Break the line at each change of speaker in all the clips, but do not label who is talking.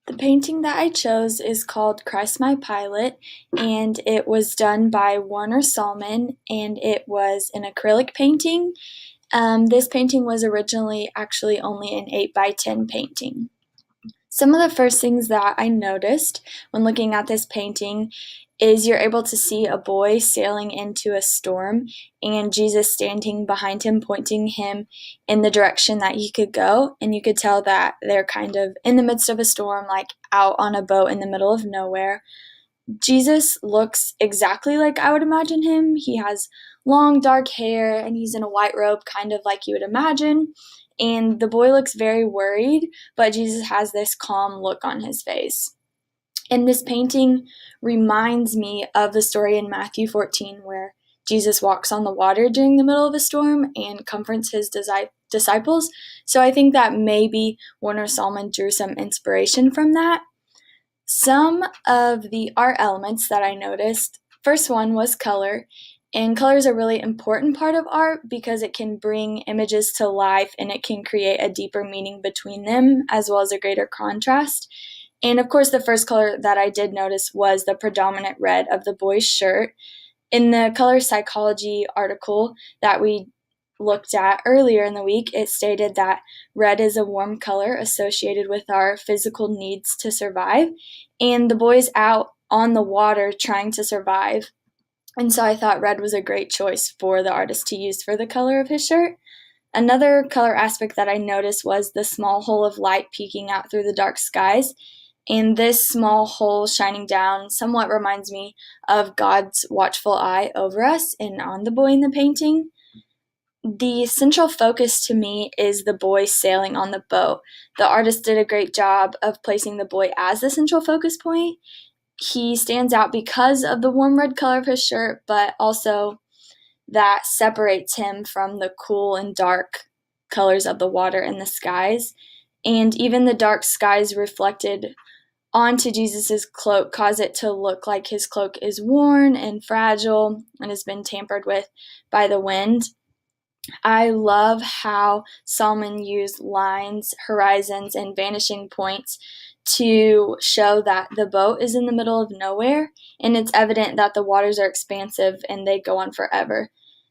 The painting that I chose is called Christ My Pilot, and it was done by Warner Sallman, and it was an acrylic painting. This painting was originally actually only an 8 by 10 painting. Some of the first things that I noticed when looking at this painting is you're able to see a boy sailing into a storm and Jesus standing behind him, pointing him in the direction that he could go. And you could tell that they're kind of in the midst of a storm, like out on a boat in the middle of nowhere. Jesus looks exactly like I would imagine him. He has long dark hair and he's in a white robe, kind of like you would imagine. And the boy looks very worried, but Jesus has this calm look on his face. And this painting reminds me of the story in Matthew 14 where Jesus walks on the water during the middle of a storm and comforts his disciples. So I think that maybe Warner Sallman drew some inspiration from that. Some of the art elements that I noticed, first one was color. And color is a really important part of art because it can bring images to life and it can create a deeper meaning between them as well as a greater contrast. And of course, the first color that I did notice was the predominant red of the boy's shirt. In the color psychology article that we looked at earlier in the week, it stated that red is a warm color associated with our physical needs to survive. And the boy's out on the water trying to survive. And so I thought red was a great choice for the artist to use for the color of his shirt. Another color aspect that I noticed was the small hole of light peeking out through the dark skies. And this small hole shining down somewhat reminds me of God's watchful eye over us and on the boy in the painting. The central focus to me is the boy sailing on the boat. The artist did a great job of placing the boy as the central focus point. He stands out because of the warm red color of his shirt, but also that separates him from the cool and dark colors of the water and the skies. And even the dark skies reflected onto Jesus's cloak cause it to look like his cloak is worn and fragile and has been tampered with by the wind. I love how Sallman used lines, horizons, and vanishing points to show that the boat is in the middle of nowhere, and it's evident that the waters are expansive and they go on forever.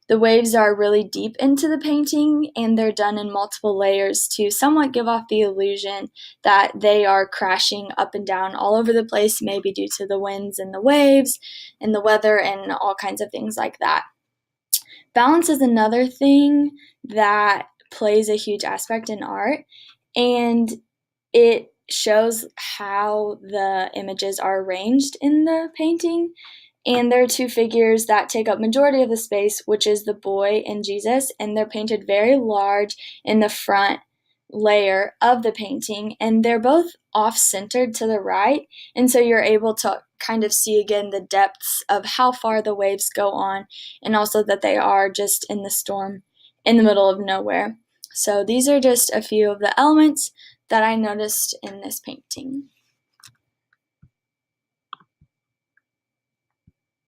The waves are really deep into the painting, and they're done in multiple layers to somewhat give off the illusion that they are crashing up and down all over the place, maybe due to the winds and the waves and the weather and all kinds of things like that. Balance is another thing that plays a huge aspect in art, and it shows how the images are arranged in the painting. And there are two figures that take up majority of the space, which is the boy and Jesus, and they're painted very large in the front layer of the painting, and they're both off-centered to the right, and so you're able to kind of see again the depths of how far the waves go on, and also that they are just in the storm in the middle of nowhere. So these are just a few of the elements that I noticed in this painting.